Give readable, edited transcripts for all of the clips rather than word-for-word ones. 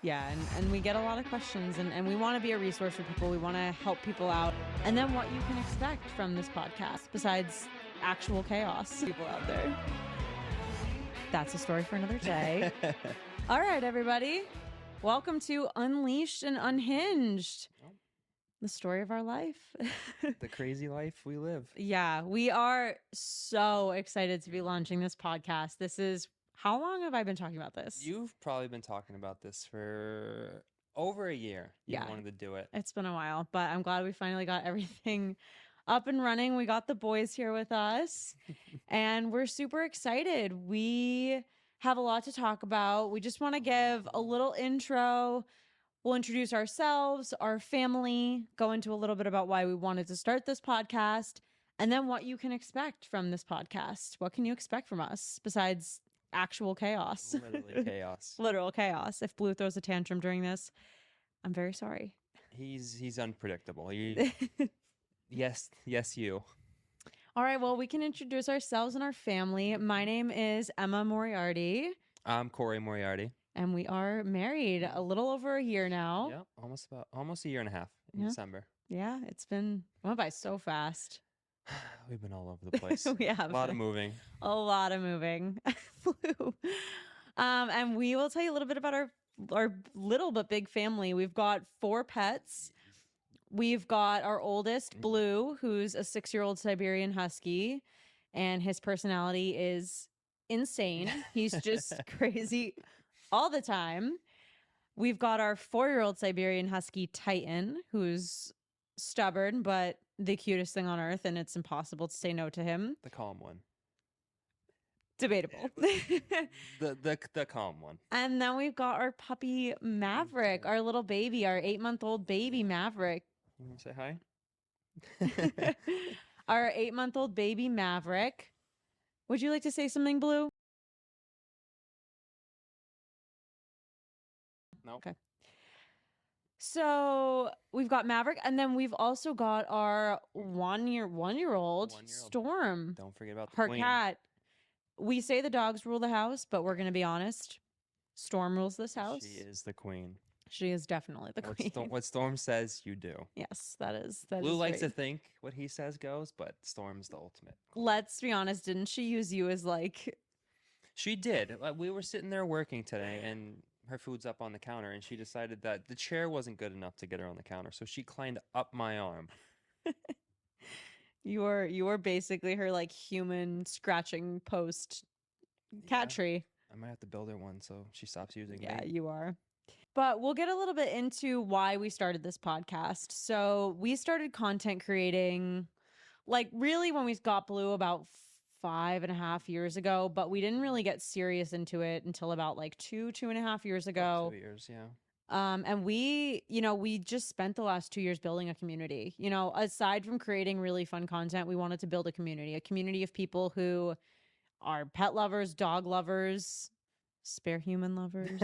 Yeah, and we get a lot of questions, and we want to be a resource for people. We want to help people out. And then what you can expect from this podcast, besides actual chaos, people out there. That's a story for another day. All right, everybody. Welcome to Unleashed and Unhinged, the story of our life. The crazy life we live. Yeah, we are so excited to be launching this podcast. This is, how long have I been talking about this? You've probably been talking about this for over a year. You wanted to do it. It's been a while, but I'm glad we finally got everything up and running. We got the boys here with us and we're super excited. We have a lot to talk about. We just want to give a little intro. We'll introduce ourselves, our family, go into a little bit about why we wanted to start this podcast, and then what you can expect from this podcast. What can you expect from us besides actual chaos? Literally chaos. Literal chaos. If Blue throws a tantrum during this, I'm very sorry. He's unpredictable. Yes, you. All right, well, we can introduce ourselves and our family. My name is Emma Moriarty. I'm Corey Moriarty. And we are married a little over a year now. Yeah, almost a year and a half in December. Yeah, it's went by so fast. We've been all over the place. We have. A lot of moving. A lot of moving. And we will tell you a little bit about our little but big family. We've got 4 pets. We've got our oldest, Blue, who's a 6-year-old Siberian Husky, and his personality is insane. He's just crazy all the time. We've got our 4-year-old Siberian Husky, Titan, who's stubborn, but the cutest thing on earth, and it's impossible to say no to him. The calm one. Debatable. the calm one. And then we've got our puppy, Maverick, our little baby, our 8-month-old baby, Maverick. You want to say hi? Our 8-month-old baby, Maverick. Would you like to say something, Blue? No. Okay. So we've got Maverick, and then we've also got our one-year-old Storm. Don't forget about her cat. We say the dogs rule the house, but we're going to be honest. Storm rules this house. She is the queen. She is definitely the queen. What Storm says, you do. Yes, that is. Blue likes to think what he says goes, but Storm's the ultimate queen. Let's be honest. Didn't she use you as like? She did. We were sitting there working today, and her food's up on the counter, and she decided that the chair wasn't good enough to get her on the counter, so she climbed up my arm. You were basically her like human scratching post cat tree. I might have to build her one so she stops using me. Yeah, you are. But we'll get a little bit into why we started this podcast. So we started content creating like really when we got Blue about 5.5 years ago, but we didn't really get serious into it until about like 2.5 years ago. 2 years, yeah. And we just spent the last 2 years building a community. Aside from creating really fun content, we wanted to build a community of people who are pet lovers, dog lovers, spare human lovers.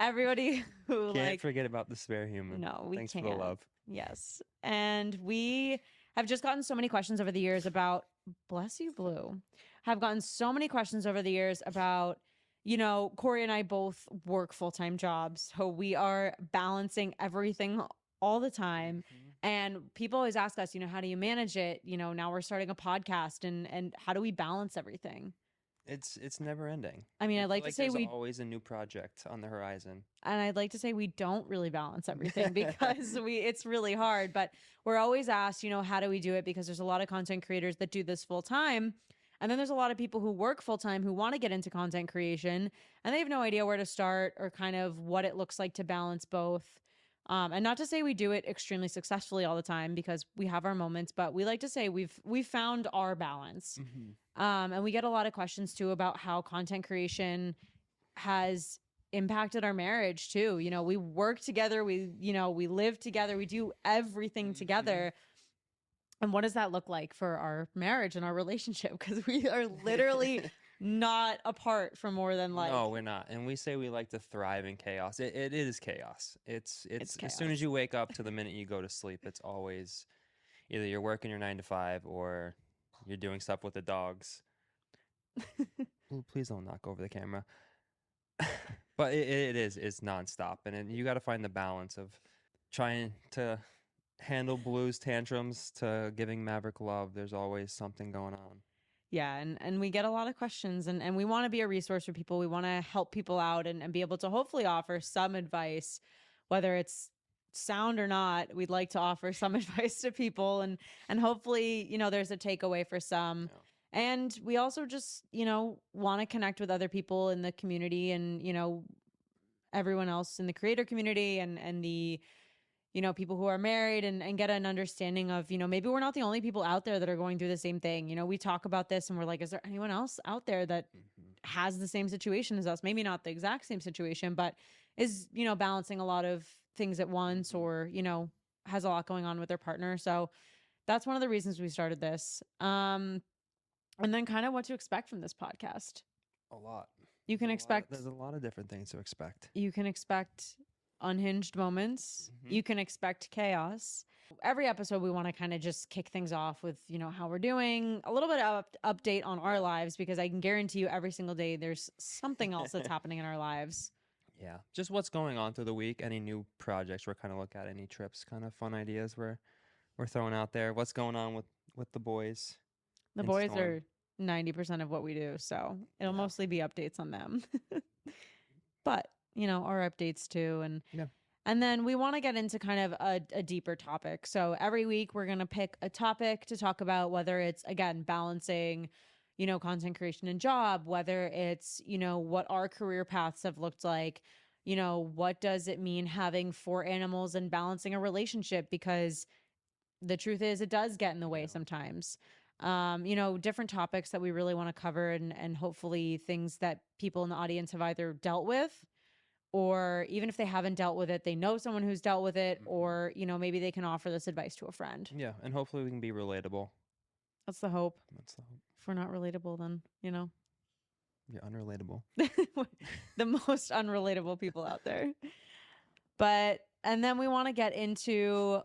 Everybody who can't forget about the spare human. No, we Thanks can't. for the love. Yes. And we have just gotten so many questions over the years about, bless you, Blue, have gotten so many questions over the years about, Corey and I both work full-time jobs. So we are balancing everything all the time. Mm-hmm. And people always ask us, how do you manage it? Now we're starting a podcast and how do we balance everything? It's never ending. I mean, I'd like to say there's always a new project on the horizon. And I'd like to say we don't really balance everything because it's really hard, but we're always asked, how do we do it? Because there's a lot of content creators that do this full time. And then there's a lot of people who work full time who want to get into content creation and they have no idea where to start or kind of what it looks like to balance both. And not to say we do it extremely successfully all the time because we have our moments, but we like to say we've found our balance. Mm-hmm. And we get a lot of questions too about how content creation has impacted our marriage too. We work together, we live together, we do everything together. And what does that look like for our marriage and our relationship? Because we are literally not apart for more than like. No, we're not. And we say we like to thrive in chaos. It is chaos. It's chaos. As soon as you wake up to the minute you go to sleep, it's always either you're working your 9 to 5 or you're doing stuff with the dogs. Ooh, please don't knock over the camera. But it's nonstop, and you got to find the balance of trying to handle Blue's tantrums to giving Maverick love. There's always something going on. Yeah, and we get a lot of questions, and we want to be a resource for people. We want to help people out and be able to hopefully offer some advice, whether it's sound or not. We'd like to offer some advice to people, and hopefully, there's a takeaway for some. Yeah. And we also just, want to connect with other people in the community and, everyone else in the creator community and the people who are married and get an understanding of, maybe we're not the only people out there that are going through the same thing. We talk about this and we're like, is there anyone else out there that has the same situation as us? Maybe not the exact same situation, but is, balancing a lot of things at once or, has a lot going on with their partner. So that's one of the reasons we started this. And then kind of what to expect from this podcast. A lot. You can expect. There's a lot of different things to expect. You can expect unhinged moments. You can expect chaos. Every episode we want to kind of just kick things off with, how we're doing, a little bit of update on our lives, because I can guarantee you every single day there's something else that's happening in our lives. Yeah. Just what's going on through the week, any new projects we're kind of look at, any trips, kind of fun ideas we're throwing out there. What's going on with the boys? The boys are 90% of what we do, so it'll mostly be updates on them. But our updates too. And then we want to get into kind of a deeper topic. So every week we're going to pick a topic to talk about, whether it's, again, balancing, content creation and job, whether it's, what our career paths have looked like, what does it mean having 4 animals and balancing a relationship? Because the truth is it does get in the way sometimes. Different topics that we really want to cover and hopefully things that people in the audience have either dealt with, or even if they haven't dealt with it, they know someone who's dealt with it, or, maybe they can offer this advice to a friend. Yeah. And hopefully we can be relatable. That's the hope. That's the hope. If we're not relatable, then, You're unrelatable. The most unrelatable people out there. And then we want to get into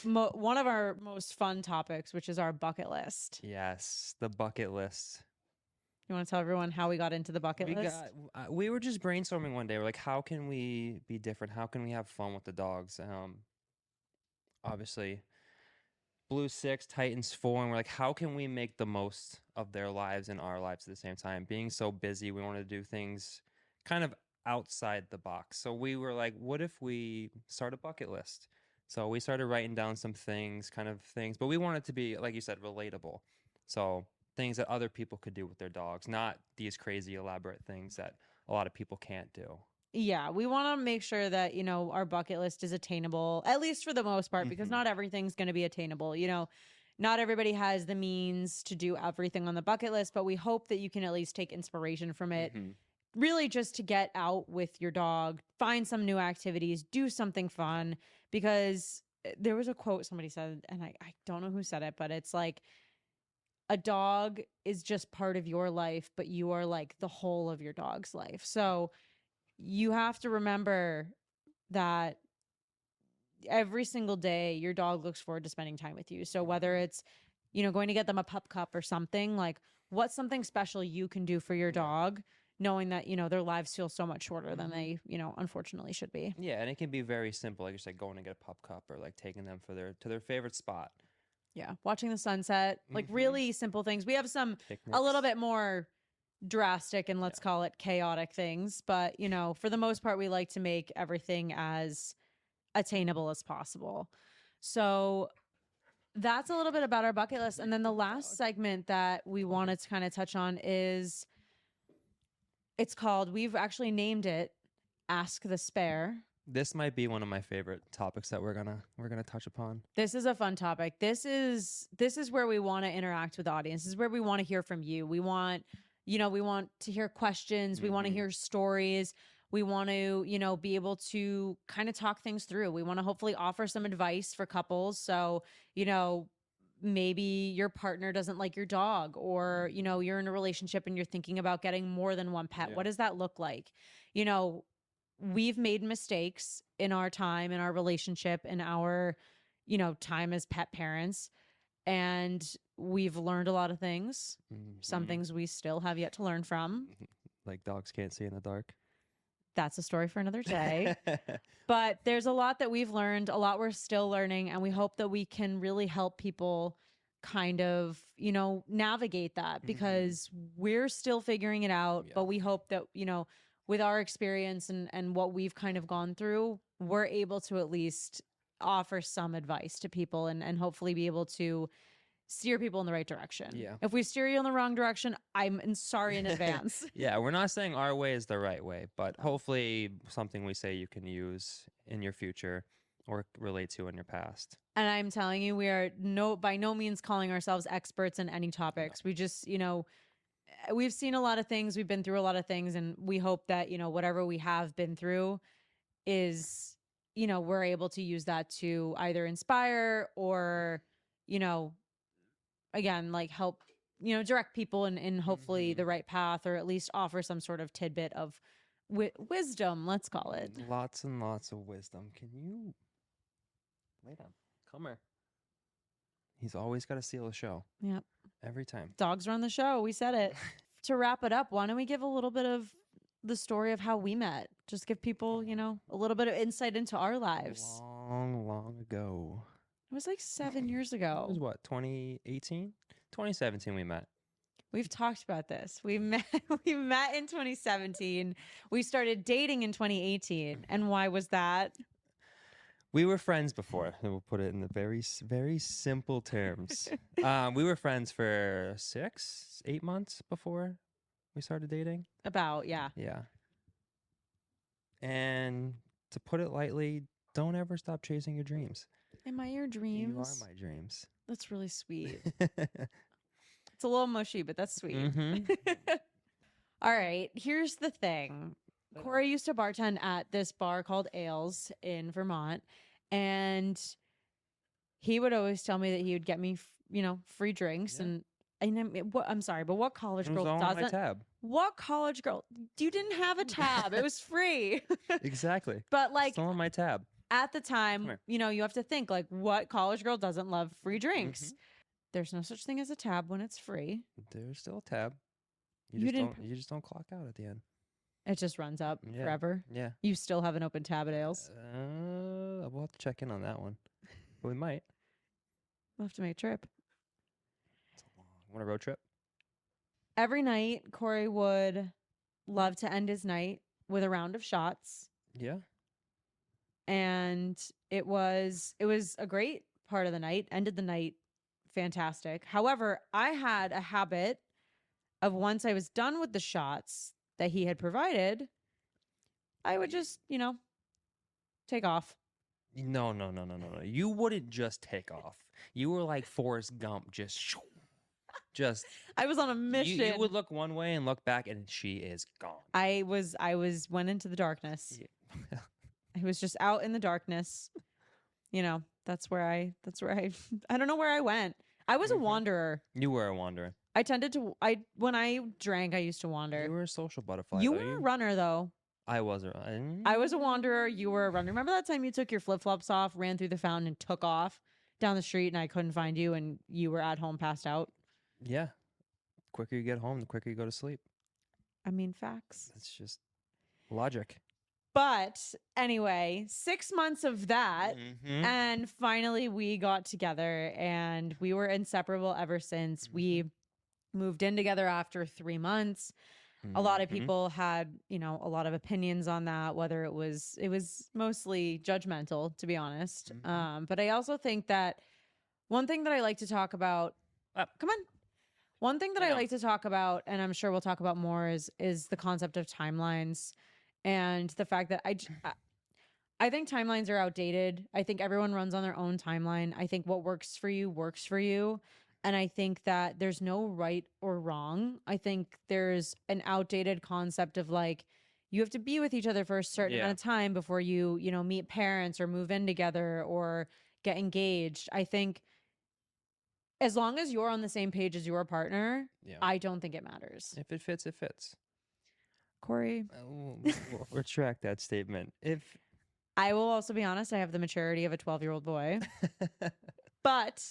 one of our most fun topics, which is our bucket list. Yes, the bucket list. You want to tell everyone how we got into the bucket list? We were just brainstorming one day. We're like, how can we be different? How can we have fun with the dogs? Obviously, Blue's 6, Titan's 4, and we're like, how can we make the most of their lives and our lives at the same time? Being so busy, we want to do things kind of outside the box. So we were like, what if we start a bucket list? So we started writing down some things, but we want it to be, like you said, relatable. So things that other people could do with their dogs, not these crazy elaborate things that a lot of people can't do. Yeah, we want to make sure that, our bucket list is attainable, at least for the most part, because not everything's going to be attainable. Not everybody has the means to do everything on the bucket list, but we hope that you can at least take inspiration from it. Really just to get out with your dog, find some new activities, do something fun, because there was a quote somebody said, and I don't know who said it, but it's like, a dog is just part of your life, but you are like the whole of your dog's life. So you have to remember that every single day your dog looks forward to spending time with you. So whether it's, going to get them a pup cup or something, like what's something special you can do for your dog, knowing that, their lives feel so much shorter than they, unfortunately should be. Yeah. And it can be very simple. Like you said, going to get a pup cup or like taking them to their favorite spot. Yeah. Watching the sunset, like really simple things. We have some a little bit more drastic and let's call it chaotic things. But, for the most part, we like to make everything as attainable as possible. So that's a little bit about our bucket list. And then the last segment that we wanted to kind of touch on is, we've actually named it Ask the Spare. This might be one of my favorite topics that we're gonna touch upon. This is a fun topic. This is where we want to interact with the audience. This is where we want to hear from you. We want, we want to hear questions. We want to hear stories. We want to, be able to kind of talk things through. We want to hopefully offer some advice for couples. So, maybe your partner doesn't like your dog, or, you're in a relationship and you're thinking about getting more than one pet. What does that look like? We've made mistakes in our time, in our relationship, in our, time as pet parents. And we've learned a lot of things. Some things we still have yet to learn from. Like dogs can't see in the dark. That's a story for another day. But there's a lot that we've learned, a lot we're still learning, and we hope that we can really help people kind of, navigate that because we're still figuring it out. Yeah. But we hope that, with our experience and what we've kind of gone through, we're able to at least offer some advice to people and hopefully be able to steer people in the right direction. Yeah. If we steer you in the wrong direction, I'm sorry in advance. Yeah, we're not saying our way is the right way, but hopefully something we say you can use in your future or relate to in your past. And I'm telling you, we are by no means calling ourselves experts in any topics. We just, we've seen a lot of things, we've been through a lot of things, and we hope that, whatever we have been through is, we're able to use that to either inspire or, again, like help, direct people in hopefully the right path, or at least offer some sort of tidbit of wisdom, let's call it. Lots and lots of wisdom. Can you lay down? Come here. He's always got to steal the show. Yep. Every time. Dogs run the show. We said it. To wrap it up, why don't we give a little bit of the story of how we met? Just give people, a little bit of insight into our lives. Long, long ago. It was like 7 years ago. It was what, 2018? 2017 we met. We've talked about this. We met in 2017. We started dating in 2018. And why was that? We were friends before. We'll put it in the very, very simple terms. We were friends for 8 months before we started dating. About, yeah. Yeah. And to put it lightly, don't ever stop chasing your dreams. Am I your dreams? You are my dreams. That's really sweet. It's a little mushy, but that's sweet. Mm-hmm. All right. Here's the thing. Corey used to bartend at this bar called Ales in Vermont, and he would always tell me that he would get me, free drinks. Yeah. And I'm sorry, but what college It was girl all on my doesn't? tab. What college girl? You didn't have a tab. It was free. Exactly. But like, It's all on my tab. at the time, you have to think like, what college girl doesn't love free drinks? Mm-hmm. There's no such thing as a tab when it's free. There's still a tab. You You just don't clock out at the end. It just runs up forever. Yeah. You still have an open tab at Ales. We'll have to check in on that one. But we might. We'll have to make a trip. Want a road trip? Every night, Corey would love to end his night with a round of shots. Yeah. And it was a great part of the night. Ended the night fantastic. However, I had a habit of once I was done with the shots that he had provided, I would just, take off. No. You wouldn't just take off. You were like Forrest Gump, just. I was on a mission. You would look one way and look back, and she is gone. I went into the darkness. Yeah. I was just out in the darkness. That's where I I don't know where I went. I was a wanderer. You were a wanderer. When I drank, I used to wander. You were a social butterfly. You were a runner, though. I was a I was a wanderer. You were a runner. Remember that time you took your flip-flops off, ran through the fountain, and took off down the street, and I couldn't find you, and you were at home passed out? Yeah. The quicker you get home, the quicker you go to sleep. I mean, facts. It's just logic. But anyway, 6 months of that, and finally we got together, and we were inseparable ever since. We moved in together after 3 months. A lot of people had, a lot of opinions on that, whether it was mostly judgmental, to be honest. But I also think that one thing that I like to talk about, one thing that I like to talk about, and I'm sure we'll talk about more, is the concept of timelines and the fact that I think timelines are outdated. I think everyone runs on their own timeline. I think what works for you works for you. And I think that there's no right or wrong. I think there's an outdated concept of like, you have to be with each other for a certain amount of time before you, meet parents or move in together or get engaged. I think as long as you're on the same page as your partner, I don't think it matters. If it fits, it fits. Corey. We'll retract that statement. I will also be honest, I have the maturity of a 12-year-old boy. But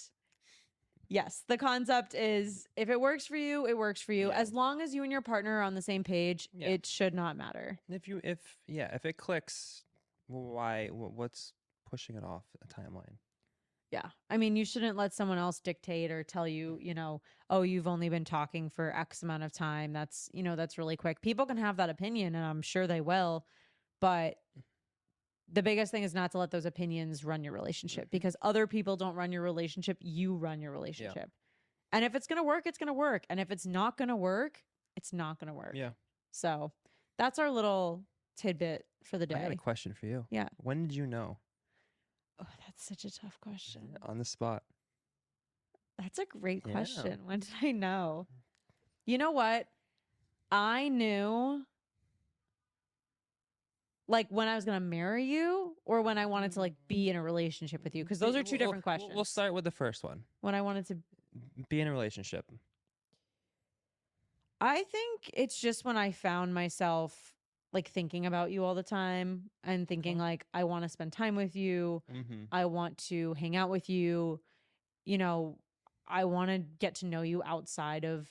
Yes, the concept is if it works for you, it works for you. Yeah. As long as you and your partner are on the same page, Yeah. it should not matter. If it clicks, why? What's pushing it off a timeline? Yeah. I mean, you shouldn't let someone else dictate or tell you, oh, you've only been talking for X amount of time. That's really quick. People can have that opinion, and I'm sure they will. But the biggest thing is not to let those opinions run your relationship, because other people don't run your relationship. You run your Yeah. relationship. And if it's going to work, it's going to work. And if it's not going to work, it's not going to work. Yeah. So that's our little tidbit for the I got a day. question for you. Yeah. When did you know? Oh, that's such a tough question. On the spot. That's a great Yeah. question. When did I know? You know what? I knew like when I was going to marry you, or when I wanted to like be in a relationship with you, because those are two different questions. We'll start with the first one. When I wanted to be in a relationship. I think it's just when I found myself like thinking about you all the time and thinking like, I want to spend time with you. I want to hang out with you. I want to get to know you outside of,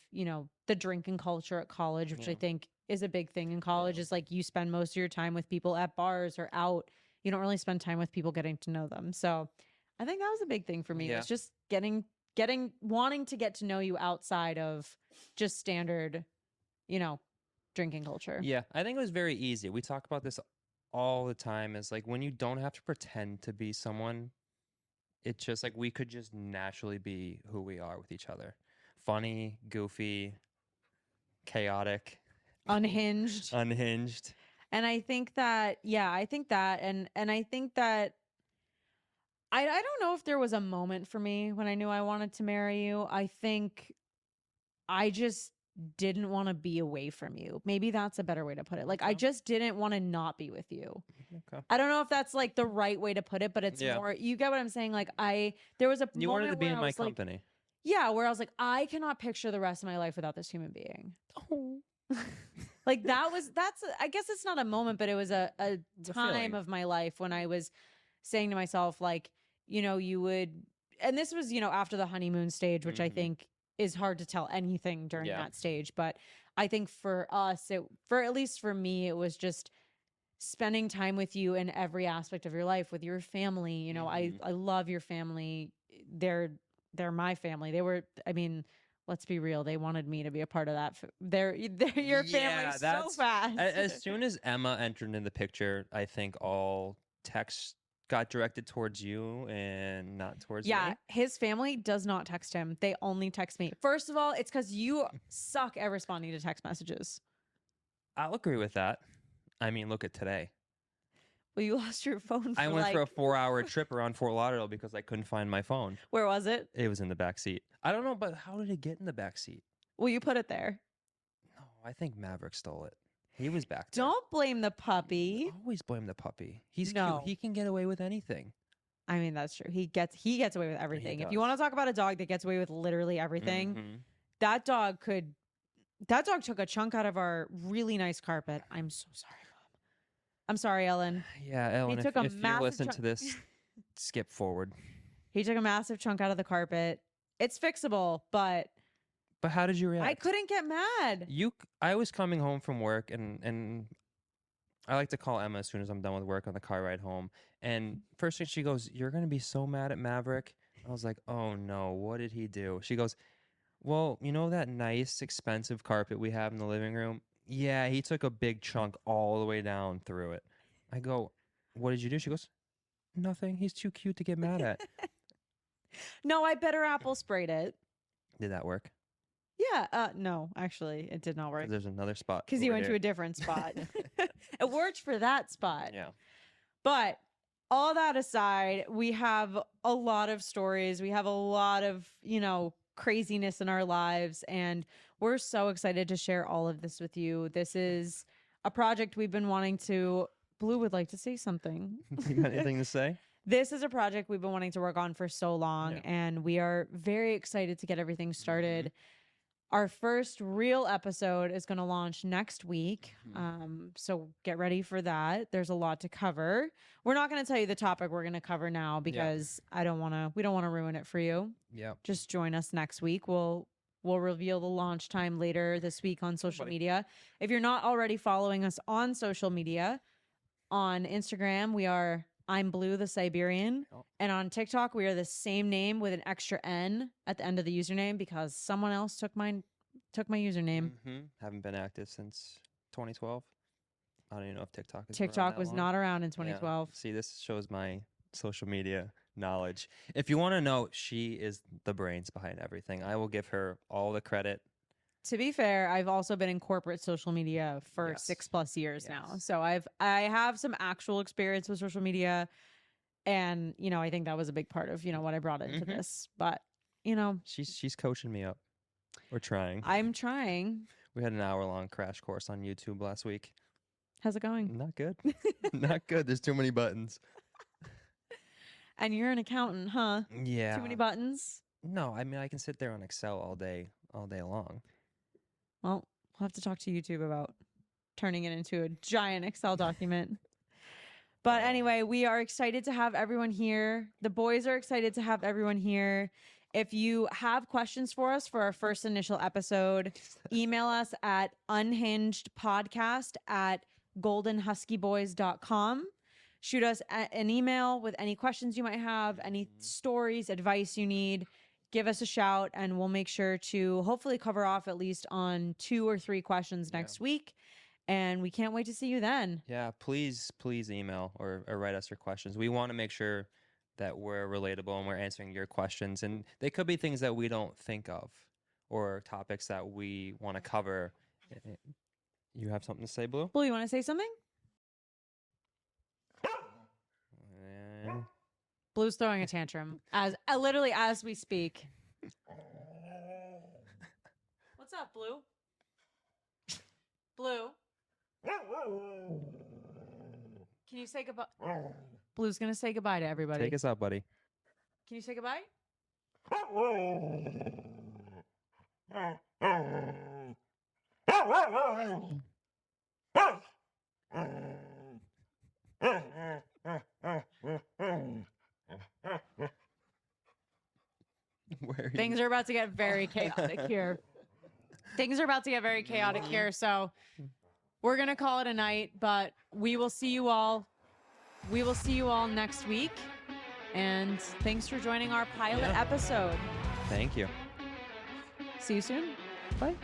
the drinking culture at college, which I think is a big thing in college, is like you spend most of your time with people at bars or out. You don't really spend time with people getting to know them. So I think that was a big thing for me. It's just wanting to get to know you outside of just standard, drinking culture. Yeah, I think it was very easy. We talk about this all the time. Is like when you don't have to pretend to be someone, it's just like we could just naturally be who we are with each other. Funny, goofy, chaotic, unhinged. And I think that, and I think that I don't know if there was a moment for me when I knew I wanted to marry you. I think I just didn't want to be away from you. Maybe that's a better way to put it. Like, I just didn't want to not be with you. Okay. I don't know if that's like the right way to put it, but it's more, you get what I'm saying? Like there was a you moment wanted to be where in I my was company. Like, yeah, where I was like, I cannot picture the rest of my life without this human being. Oh. Like I guess it's not a moment, but it was a time of my life when I was saying to myself, like, you would, and this was, after the honeymoon stage, which I think is hard to tell anything during that stage. But I think for us, at least for me, it was just spending time with you in every aspect of your life, with your family. I love your family. They're my family. Let's be real. They wanted me to be a part of that. They're your family so fast. As soon as Emma entered in the picture, I think all texts got directed towards you and not towards me. Yeah, his family does not text him. They only text me. First of all, it's because you suck at responding to text messages. I'll agree with that. I mean, look at today. Well, you lost your phone. I went for a 4-hour trip around Fort Lauderdale because I couldn't find my phone. Where was it? It was in the back seat. I don't know, but how did it get in the back seat? Well, you put it there. No, I think Maverick stole it. He was back there. Don't blame the puppy. You always blame the puppy. He's cute. He can get away with anything. I mean, that's true. He gets away with everything. If you want to talk about a dog that gets away with literally everything, that dog took a chunk out of our really nice carpet. I'm so sorry, Mom. I'm sorry, Ellen. Yeah, Ellen, if you listen to this, skip forward. He took a massive chunk out of the carpet. It's fixable, but how did you react? I couldn't get mad. I was coming home from work, and I like to call Emma as soon as I'm done with work on the car ride home. And first thing she goes, "You're going to be so mad at Maverick." I was like, "Oh no, what did he do?" She goes, "Well, you know that nice, expensive carpet we have in the living room? Yeah, he took a big chunk all the way down through it." I go, "What did you do?" She goes, "Nothing. He's too cute to get mad at." No, I better apple sprayed it. Did that work? Yeah. No, actually, it did not work. There's another spot. Because you went to a different spot. It worked for that spot. Yeah. But all that aside, we have a lot of stories. We have a lot of, craziness in our lives. And we're so excited to share all of this with you. This is a project we've been wanting to. Blue would like to say something. You got anything to say? This is a project we've been wanting to work on for so long, and we are very excited to get everything started. Our first real episode is going to launch next week. So get ready for that. There's a lot to cover. We're not going to tell you the topic we're going to cover now because we don't want to ruin it for you. Yeah. Just join us next week. We'll reveal the launch time later this week on social media. If you're not already following us on social media, on Instagram, we are I'm Blue the Siberian. And on TikTok, we are the same name with an extra N at the end of the username because someone else took my username. Haven't been active since 2012. I don't even know if TikTok was not around in 2012. Yeah. See, this shows my social media knowledge. If you want to know, she is the brains behind everything. I will give her all the credit. To be fair, I've also been in corporate social media for 6+ years now. So I have some actual experience with social media. And, I think that was a big part of, what I brought into this. But, she's coaching me up. We're trying. I'm trying. We had an hour-long crash course on YouTube last week. How's it going? Not good. Not good. There's too many buttons. And you're an accountant, huh? Yeah. Too many buttons? No, I mean, I can sit there on Excel all day long. Well, we'll have to talk to YouTube about turning it into a giant Excel document. But anyway, we are excited to have everyone here. The boys are excited to have everyone here. If you have questions for us for our first initial episode, email us at unhingedpodcast@goldenhuskyboys.com. Shoot us an email with any questions you might have, any stories, advice you need. Give us a shout, and we'll make sure to hopefully cover off at least on 2 or 3 questions next week. And we can't wait to see you then. Yeah, please email or write us your questions. We want to make sure that we're relatable and we're answering your questions. And they could be things that we don't think of or topics that we want to cover. You have something to say, Blue? Blue, you want to say something? Blue's throwing a tantrum literally as we speak. What's up, Blue? Blue? Can you say goodbye? Blue's going to say goodbye to everybody. Take us out, buddy. Can you say goodbye? Things are about to get very chaotic here. So we're going to call it a night, but we will see you all. Next week. And thanks for joining our pilot episode. Thank you. See you soon. Bye.